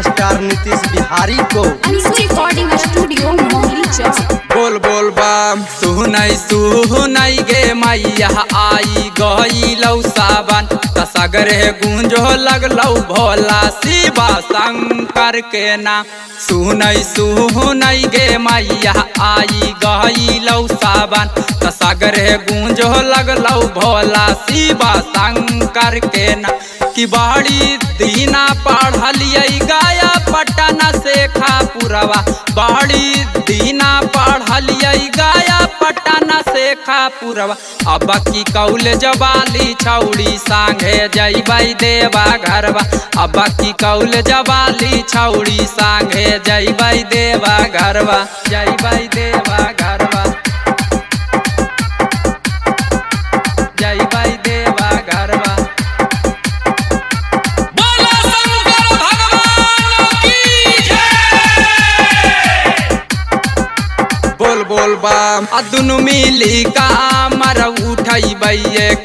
Star Nitish Bihari को। Recording studio मोहली चौक। बोल बोल बम सुनई गे मैया आई गई लौ सावन तसगरे गूंजो लगलौ भोला शिवा शंकर के नाम। सुनई गे मैया आई गई लौ सावन तसगरे गूंजो लगलौ भोला शिवा शंकर के नाम। कि बड़ी दीना पढ़लियै गाया पटना से खापुरवा, बड़ी दीना पढ़लियै गाया पटना से खापुरवा। अब की कॉलेज वाली छौड़ी संगे जइबै देवा घरवा, अब की कॉलेज वाली छौड़ी संगे जइबै देवा घरवा, जइबै देवा घरवा, जइबै देवा घरवा। बोल बोल बम दुनु मिली कामर उठैबै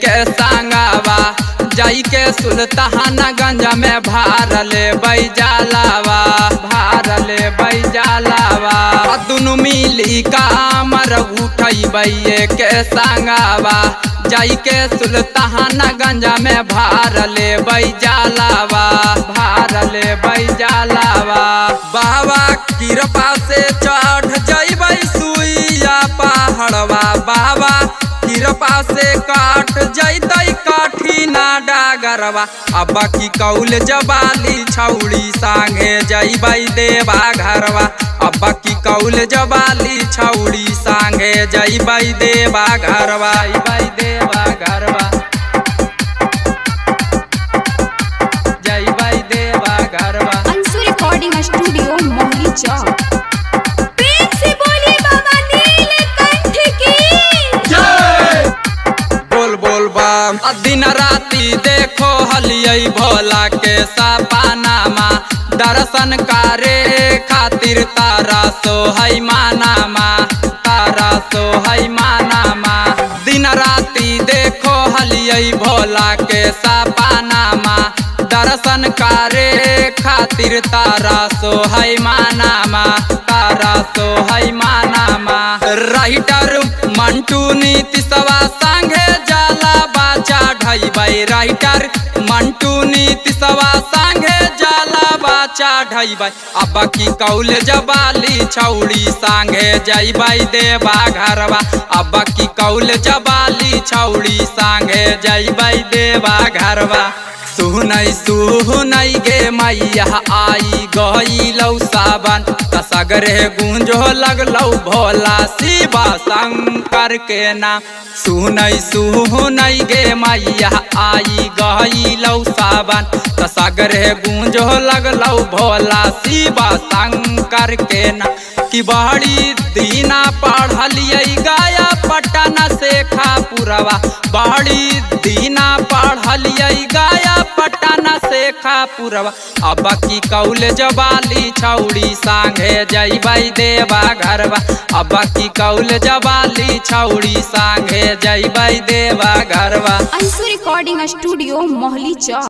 के संगवा, जाई के सुल्तानगंज में भार लेबै जलावा, भार लेबै जलावा। दुनु मिली कामर उठैबै के संगवा, जाई के सुल्तानगंज में भार लेबै जलावा, भार लेबै जलावा। बाबा कृपा से चढ़ जइबै सुइया पहाड़वा, बाबा कृपा से काट जइतै कठिना डागरवा। अब की कॉलेज वाली छौड़ी संगे जइबै देवा घरवा, अब की कॉलेज वाली छौड़ी संगे जइबै देवा घरवा, जइबै देवा घरवा, जइबै देवा घरवा। अंशु रिकॉर्डिंग स्टूडियो मोहली चौक। प्रेम से बोलिए बाबा नीलकंठ की जय। बोल बोल बम दिन राती देखो हलियै भोला के सपनामा, दर्शन करे खातिर तारा सोहै मानामा, तारा सोहै मानामा। दिन राती देखो हलियै भोला के सपनामा, दर्शन करे खातिर तारा सोहै मानामा, तारा सोहै मानामा। राइटर मंटू नीतीशवा संगे जाला बाचा ढैबै, राइटर मंटू नीतीशवा संगे जाला बाचा ढैबै। अब की कॉलेज वाली छौड़ी संगे जइबै देवा घरवा, अब की कॉलेज वाली छौड़ी संगे जइबै देवा घरवा। सुनई गे मैया आई गई लौ सावन तसगरे गूंजो लगलौ भोला शिवा शंकर के नाम। सुनई गे मैया आई गई लौ सावन तसगरे गूंजो लगलौ भोला शिवा शंकर के नाम। कि बड़ी दीना पढ़लियै गाया पटना से खापुरवा, बड़ी दीना पढ़लियै गाया पटना से खापुरवा। अब की कॉलेज वाली छौड़ी संगे जइबै देवा घरवा, अब की कॉलेज वाली छौड़ी संगे जइबै देवा घरवा। अंशु रिकॉर्डिंग स्टूडियो मोहली चौक।